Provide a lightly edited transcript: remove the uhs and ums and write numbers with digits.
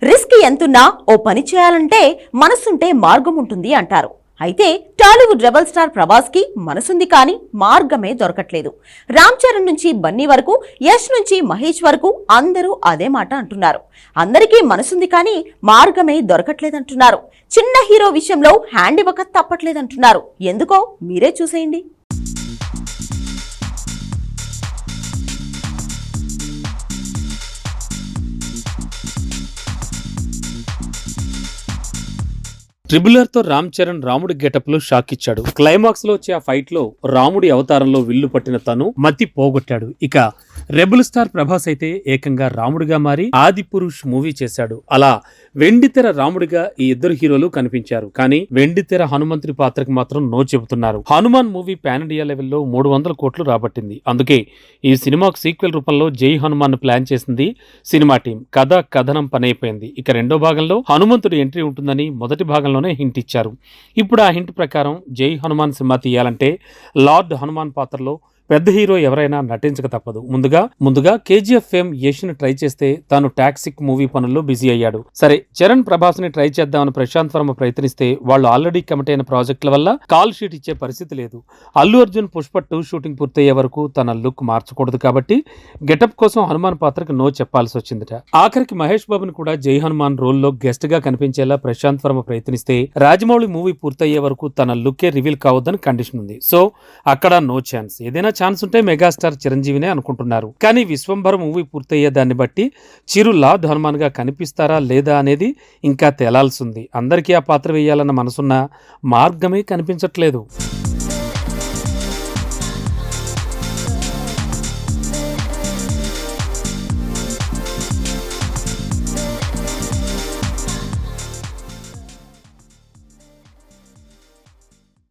Risk ఎంతున్నా ఓ పని చేయాలంటే మనసుంటే మార్గం ఉంటుంది అంటారు. అయితే టాలీవుడ్ రెబల్ స్టార్ ప్రభాస్ కి మనసుంది కానీ మార్గమే దొరకట్లేదు. రామ్ చరణ్ నుంచి బన్నీ వరకు, యష్ నుంచి మహేష్ వరకు అందరూ అదే మాట అంటున్నారు. అందరికీ మనసుంది కానీ మార్గమే దొరకట్లేదంటున్నారు. చిన్న హీరో విషయంలో హ్యాండ్ ఇవ్వక తప్పట్లేదంటున్నారు. ఎందుకో మీరే చూసేయండి. ట్రిబులర్ తో రామ్ చరణ్ రాముడి గెటప్ లో షాక్ ఇచ్చాడు. క్లైమాక్స్ లో వచ్చే ఆ ఫైట్ లో రాముడి అవతారంలో విల్లు పట్టిన తను మతి పోగొట్టాడు. ఇక రెబుల్ స్టార్ ప్రభాస్ అయితే ఏకంగా రాముడిగా మారి ఆది పురుష్ మూవీ చేశాడు. అలా వెండితెర రాముడిగా ఈ ఇద్దరు హీరోలు కనిపించారు. కానీ వెండితెర హనుమంతుడి పాత్రకు మాత్రం నో చెబుతున్నారు. హనుమాన్ మూవీ పాన్ ఇండియా లెవెల్లో 300 కోట్లు రాబట్టింది. అందుకే ఈ సినిమాకు సీక్వెల్ రూపంలో జై హనుమాన్ ప్లాన్ చేసింది సినిమా టీం. కథనం పనైపోయింది. ఇక రెండో భాగంలో హనుమంతుడి ఎంట్రీ ఉంటుందని మొదటి భాగంలో హింట్ ఇచ్చారు. ఇప్పుడు ఆ హింట్ ప్రకారం జై హనుమాన్ సినిమా తీయాలంటే లార్డ్ హనుమాన్ పాత్రలో పెద్ద హీరో ఎవరైనా నటించక తప్పదు. ముందుగా కేజీఎఫ్ ఫేమ్ యష్ ని ట్రై చేస్తే తాను టాక్సిక్ మూవీ పనుల్లో బిజీ అయ్యాడు. సరే, చరణ్ ప్రభాస్ ని ట్రై చేద్దామని ప్రశాంత్ వర్మ ప్రయత్నిస్తే వాళ్ళు ఆల్రెడీ కమిట్ అయిన ప్రాజెక్టుల వల్ల కాల్ షీట్ ఇచ్చే పరిస్థితి లేదు. అల్లు అర్జున్ పుష్ప 2 షూటింగ్ పూర్తయ్యే వరకు తన లుక్ మార్చకూడదు కాబట్టి గెటప్ కోసం హనుమాన్ పాత్రకు నో చెప్పాల్సి వచ్చిందట. ఆఖరికి మహేష్ బాబుని కూడా జై హనుమాన్ రోల్లో గెస్ట్ గా కనిపించేలా ప్రశాంత్ వర్మ ప్రయత్నిస్తే రాజమౌళి మూవీ పూర్తయ్యే వరకు తన లుక్కే రివీల్ కావద్దని కండిషన్ ఉంది. సో అక్కడ నో ఛాన్స్. ఏదైనా ఛాన్స్ ఉంటే మెగాస్టార్ చిరంజీవినే అనుకుంటున్నారు. కానీ విశ్వంభర మూవీ పూర్తయ్యే దాన్ని బట్టి చిరు లార్డ్ హనుమాన్ గా కనిపిస్తారా లేదా అనేది ఇంకా తేలాల్సింది. అందరికీ ఆ పాత్ర వేయాలన్న మనసున్న మార్గమే కనిపించట్లేదు.